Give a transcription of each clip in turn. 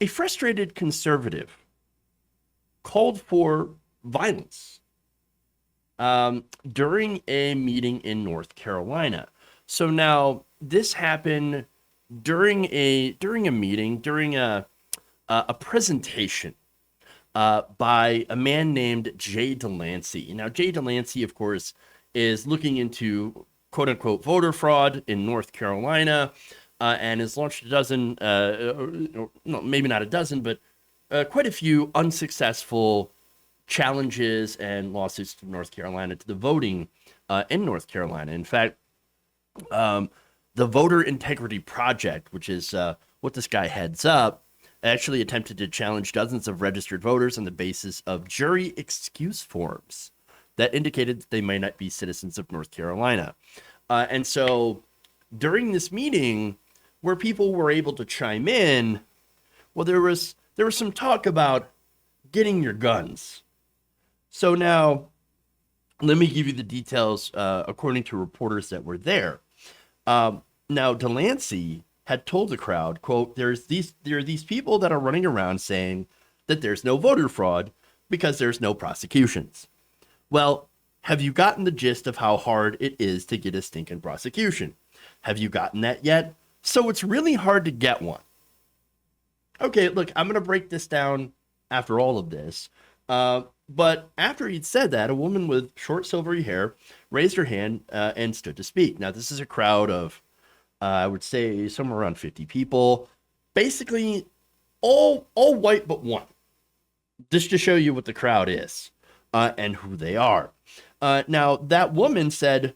A frustrated conservative called for violence during a meeting in North Carolina. So now this happened during a meeting, during a presentation by a man named DeLancy. Now, DeLancy, of course, is looking into quote unquote voter fraud in North Carolina, and has launched a dozen, no, maybe not a dozen, but quite a few unsuccessful challenges and lawsuits to North Carolina, to the voting in North Carolina. In fact, the Voter Integrity Project, which is what this guy heads up, actually attempted to challenge dozens of registered voters on the basis of jury excuse forms that indicated that they might not be citizens of North Carolina. And so during this meeting, where people were able to chime in, well, there was some talk about getting your guns. So now, let me give you the details according to reporters that were there. Now, DeLancy had told the crowd, quote, there are these people that are running around saying that there's no voter fraud because there's no prosecutions. Well, have you gotten the gist of how hard it is to get a stinking prosecution? Have you gotten that yet? So it's really hard to get one. Okay, look, I'm going to break this down after all of this. But after he'd said that, a woman with short silvery hair raised her hand and stood to speak. Now, this is a crowd of, I would say, somewhere around 50 people, basically all white but one, just to show you what the crowd is and who they are. Now, that woman said,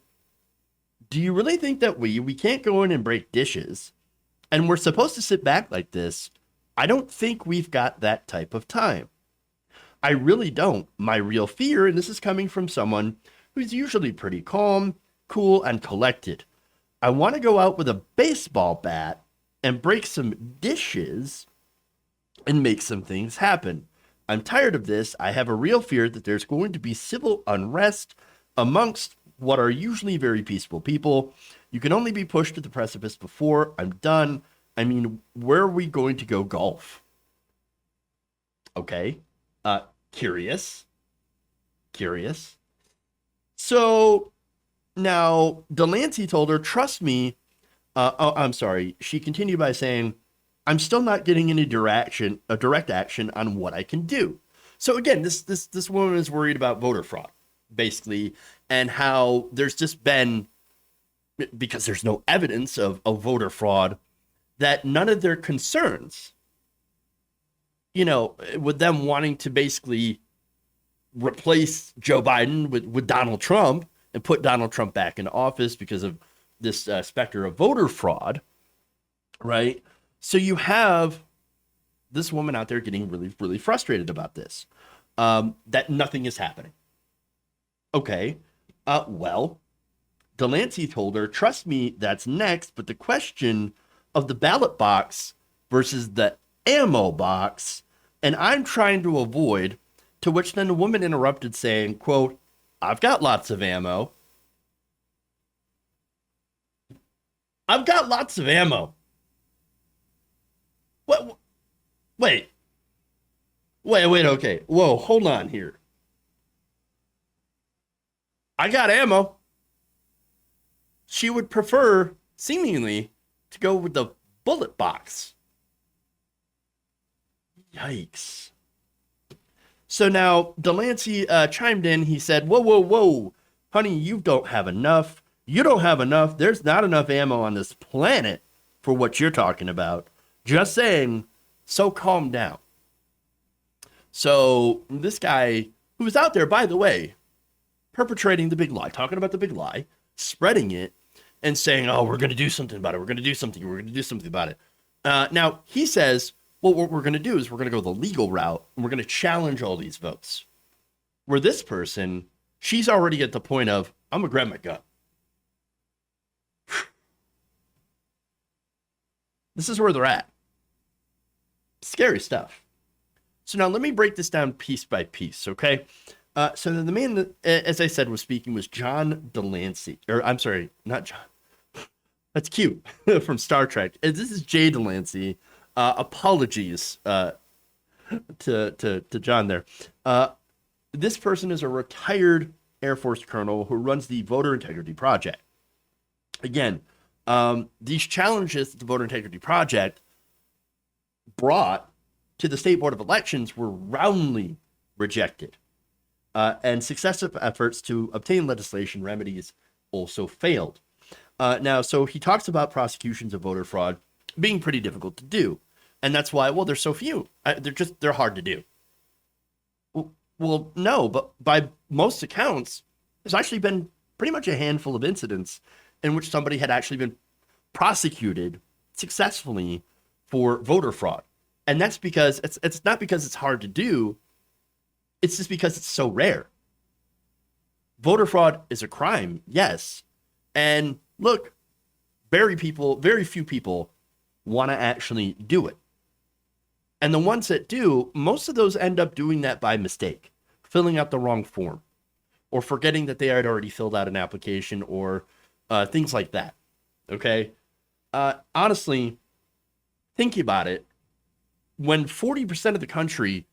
do you really think that we can't go in and break dishes and we're supposed to sit back like this? I don't think we've got that type of time. I really don't. My real fear, and this is coming from someone who's usually pretty calm, cool, and collected. I want to go out with a baseball bat and break some dishes and make some things happen. I'm tired of this. I have a real fear that there's going to be civil unrest amongst what are usually very peaceful people. You can only be pushed to the precipice before I'm done. I mean, where are we going to go golf? Okay. Curious. So now DeLancy told her, trust me. I'm sorry. She continued by saying, I'm still not getting any direct action on what I can do. So again, this woman is worried about voter fraud, basically, and how there's just been, because there's no evidence of voter fraud, that none of their concerns, with them wanting to basically replace Joe Biden with Donald Trump and put Donald Trump back in office because of this specter of voter fraud, right? So you have this woman out there getting really, really frustrated about this, that nothing is happening. Okay, well, DeLancy told her, trust me, that's next, but the question of the ballot box versus the ammo box, and I'm trying to avoid, to which then the woman interrupted saying, quote, I've got lots of ammo. I've got lots of ammo. What? Wait, okay. Whoa, hold on here. I got ammo. She would prefer, seemingly, to go with the bullet box. Yikes. So now DeLancy chimed in. He said, whoa, honey, you don't have enough. You don't have enough. There's not enough ammo on this planet for what you're talking about. Just saying, so calm down. So this guy, who was out there, by the way, perpetrating the big lie, talking about the big lie, spreading it, and saying, oh, we're going to do something about it. We're going to do something. We're going to do something about it. Now, he says, well, what we're going to do is we're going to go the legal route, and we're going to challenge all these votes. Where this person, she's already at the point of, I'm going to grab my gun. This is where they're at. Scary stuff. So now let me break this down piece by piece, okay? So the man that, as I said, was speaking was John DeLancy. Or I'm sorry, not John. That's cute from Star Trek. This is Jay DeLancy. Apologies to John there. Uh, this person is a retired Air Force colonel who runs the Voter Integrity Project. Again, these challenges that the Voter Integrity Project brought to the State Board of Elections were roundly rejected. And successive efforts to obtain legislation remedies also failed. Now, so he talks about prosecutions of voter fraud being pretty difficult to do. And that's why, well, there's so few. They're hard to do. Well, no, but by most accounts, there's actually been pretty much a handful of incidents in which somebody had actually been prosecuted successfully for voter fraud. And that's because it's not because it's hard to do, it's just because it's so rare. Voter fraud is a crime, yes. And look, very few people want to actually do it. And the ones that do, most of those end up doing that by mistake, filling out the wrong form, or forgetting that they had already filled out an application, or things like that. Okay? Honestly, think about it. When 40% of the country,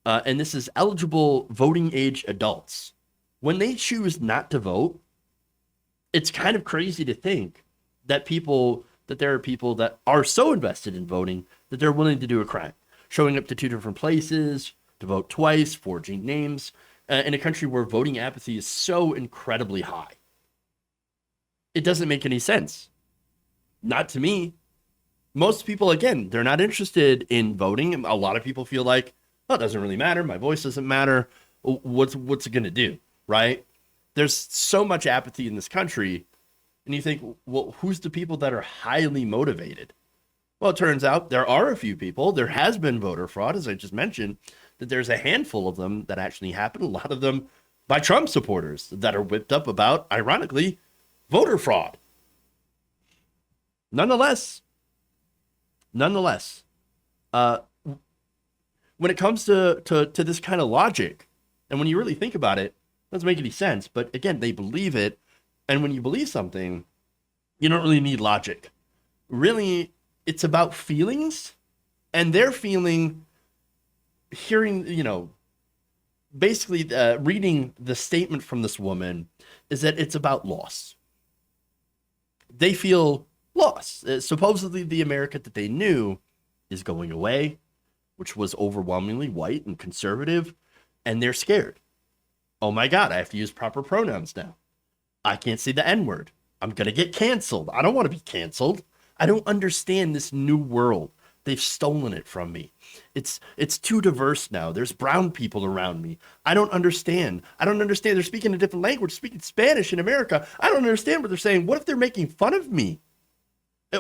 and this is eligible voting age adults, when they choose not to vote, it's kind of crazy to think that there are people that are so invested in voting that they're willing to do a crime, showing up to 2 different places to vote twice, forging names, in a country where voting apathy is so incredibly high. It doesn't make any sense. Not to me. Most people, again, they're not interested in voting. A lot of people feel like, oh, it doesn't really matter. My voice doesn't matter. What's it going to do, right? There's so much apathy in this country. And you think, well, who's the people that are highly motivated? Well, it turns out there are a few people. There has been voter fraud, as I just mentioned, that there's a handful of them that actually happen. A lot of them by Trump supporters that are whipped up about, ironically, voter fraud. Nonetheless, when it comes to this kind of logic, and when you really think about it, it doesn't make any sense. But again, they believe it. And when you believe something, you don't really need logic. Really, it's about feelings, and their feeling, hearing, basically reading the statement from this woman is that it's about loss. They feel loss. Supposedly the America that they knew is going away, which was overwhelmingly white and conservative, and they're scared. Oh my God, I have to use proper pronouns now. I can't say the N-word. I'm going to get canceled. I don't want to be canceled. I don't understand this new world. They've stolen it from me. It's too diverse now. There's brown people around me. I don't understand. They're speaking a different language, speaking Spanish in America. I don't understand what they're saying. What if they're making fun of me?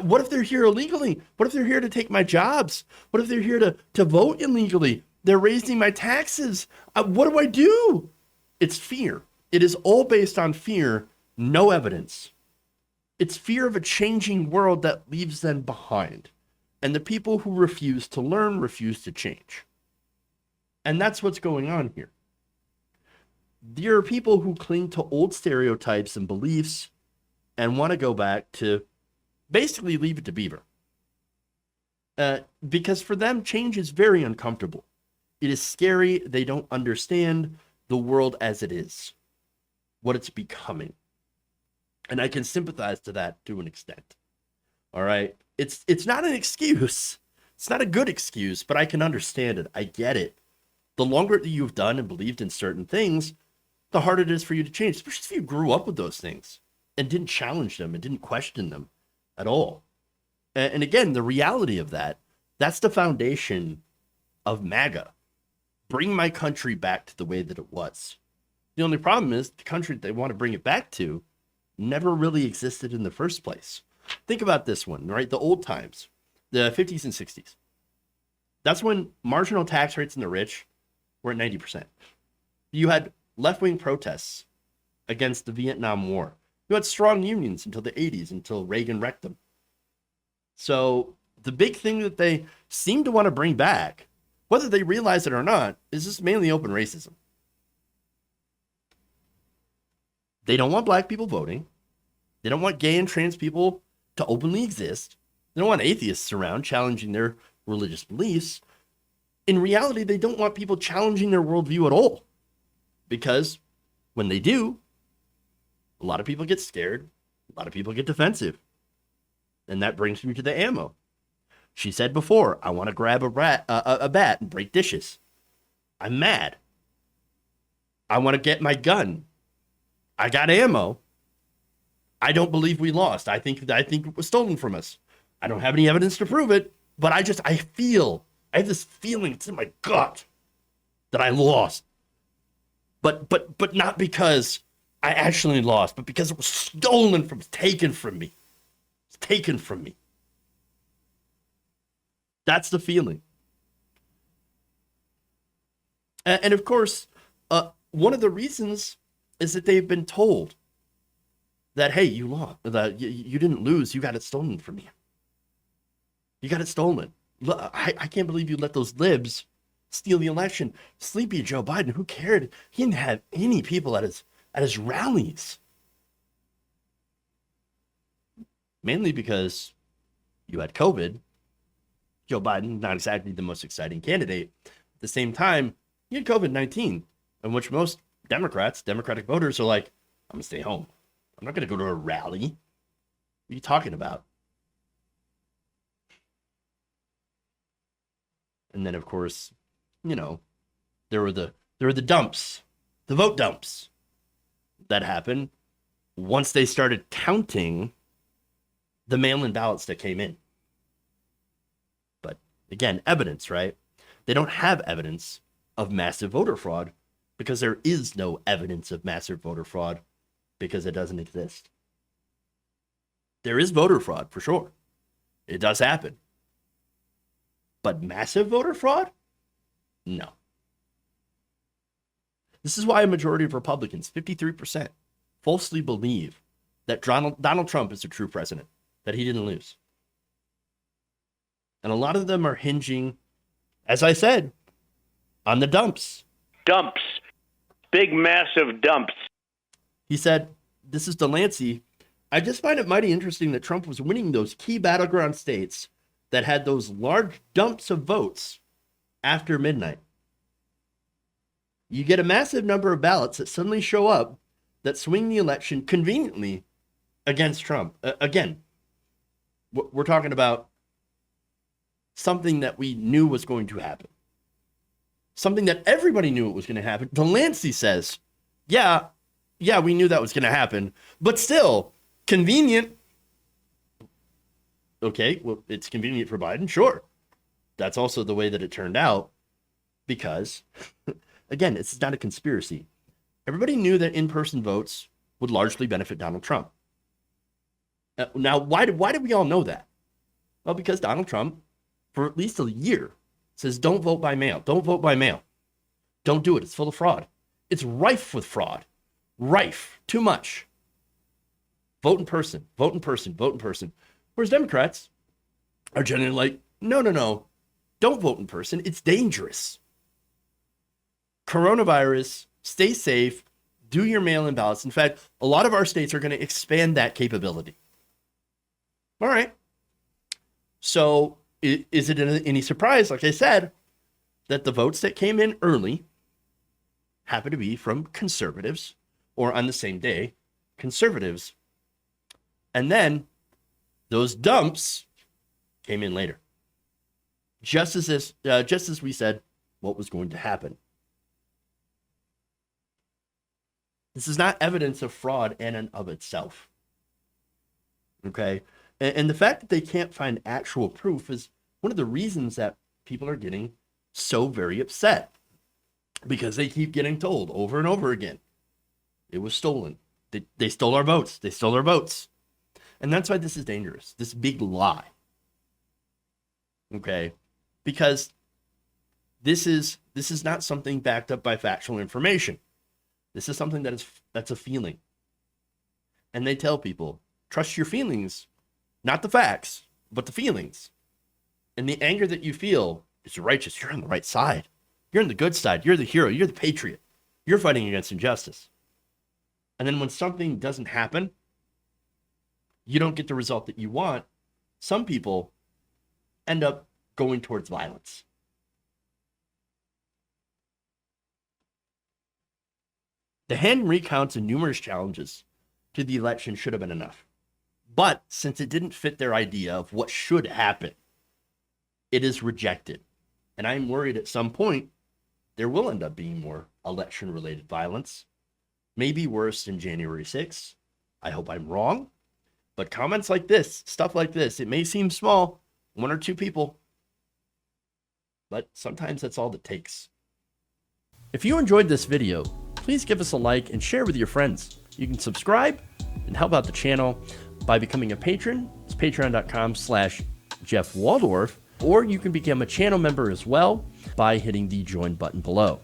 What if they're here illegally? What if they're here to take my jobs? What if they're here to vote illegally? They're raising my taxes. What do I do? It's fear. It is all based on fear, no evidence. It's fear of a changing world that leaves them behind. And the people who refuse to learn refuse to change. And that's what's going on here. There are people who cling to old stereotypes and beliefs and want to go back to basically leave it to Beaver. Because for them, change is very uncomfortable. It is scary. They don't understand the world as it is, what it's becoming. And I can sympathize to that to an extent. All right. It's not an excuse. It's not a good excuse, but I can understand it. I get it. The longer that you've done and believed in certain things, the harder it is for you to change, especially if you grew up with those things and didn't challenge them and didn't question them at all. And again, the reality of that's the foundation of MAGA. Bring my country back to the way that it was. The only problem is the country that they want to bring it back to never really existed in the first place. Think about this one, right? The old times, the 50s and 60s. That's when marginal tax rates in the rich were at 90%. You had left-wing protests against the Vietnam War. You had strong unions until the 80s, until Reagan wrecked them. So the big thing that they seem to want to bring back, whether they realize it or not, is just mainly open racism. They don't want black people voting. They don't want gay and trans people to openly exist. They don't want atheists around challenging their religious beliefs. In reality, they don't want people challenging their worldview at all. Because when they do, a lot of people get scared. A lot of people get defensive. And that brings me to the ammo. She said before, I want to grab a bat and break dishes. I'm mad. I want to get my gun. I got ammo. I don't believe we lost. I think it was stolen from us. I don't have any evidence to prove it, but I have this feeling, it's in my gut that I lost. But not because I actually lost, but because it was taken from me. It's taken from me. That's the feeling. And of course, one of the reasons is that they've been told that, hey, you lost, that you didn't lose, you got it stolen from you. You got it stolen. I can't believe you let those libs steal the election. Sleepy Joe Biden, who cared? He didn't have any people at his rallies. Mainly because you had COVID. Joe Biden, not exactly the most exciting candidate. At the same time, you had COVID-19, in which most Democratic voters are like, I'm going to stay home. I'm not going to go to a rally. What are you talking about? And then, of course, there were the dumps, the vote dumps that happened once they started counting the mail-in ballots that came in. But again, evidence, right? They don't have evidence of massive voter fraud because there is no evidence of massive voter fraud because it doesn't exist. There is voter fraud for sure. It does happen. But massive voter fraud? No. This is why a majority of Republicans, 53%, falsely believe that Donald Trump is a true president, that he didn't lose. And a lot of them are hinging, as I said, on the dumps. Dumps. Big, massive dumps. He said, this is DeLancy, I just find it mighty interesting that Trump was winning those key battleground states that had those large dumps of votes after midnight. You get a massive number of ballots that suddenly show up that swing the election conveniently against Trump. Again, we're talking about something that we knew was going to happen. Something that everybody knew it was going to happen. DeLancy says, yeah, we knew that was going to happen, but still, convenient. Okay, well, it's convenient for Biden, sure. That's also the way that it turned out because, again, it's not a conspiracy. Everybody knew that in-person votes would largely benefit Donald Trump. Now, why did we all know that? Well, because Donald Trump, for at least a year, says don't vote by mail. Don't vote by mail. Don't do it. It's full of fraud. It's rife with fraud. Rife. Too much. Vote in person. Vote in person. Vote in person. Whereas Democrats are generally like, no. Don't vote in person. It's dangerous. Coronavirus. Stay safe. Do your mail-in ballots. In fact, a lot of our states are going to expand that capability. All right. So is it any surprise, like I said, that the votes that came in early happen to be from conservatives, or on the same day, conservatives, and then those dumps came in later, just as we said what was going to happen. This is not evidence of fraud in and of itself. Okay, and the fact that they can't find actual proof is one of the reasons that people are getting so very upset, because they keep getting told over and over again, it was stolen. They stole our votes. They stole our votes. And that's why this is dangerous. This big lie. Okay? Because this is not something backed up by factual information. This is something that's a feeling. And they tell people, trust your feelings, not the facts, but the feelings. And the anger that you feel is righteous. You're on the right side. You're on the good side. You're the hero. You're the patriot. You're fighting against injustice. And then when something doesn't happen, you don't get the result that you want. some people end up going towards violence. The hand recounts and numerous challenges to the election should have been enough. But since it didn't fit their idea of what should happen, it is rejected. And I'm worried at some point there will end up being more election-related violence. Maybe worse than January 6th. I hope I'm wrong. But comments like this, stuff like this, it may seem small, one or two people, but sometimes that's all it takes. If you enjoyed this video, please give us a like and share with your friends. You can subscribe and help out the channel by becoming a patron. It's patreon.com/Jeff Waldorf, or you can become a channel member as well by hitting the join button below.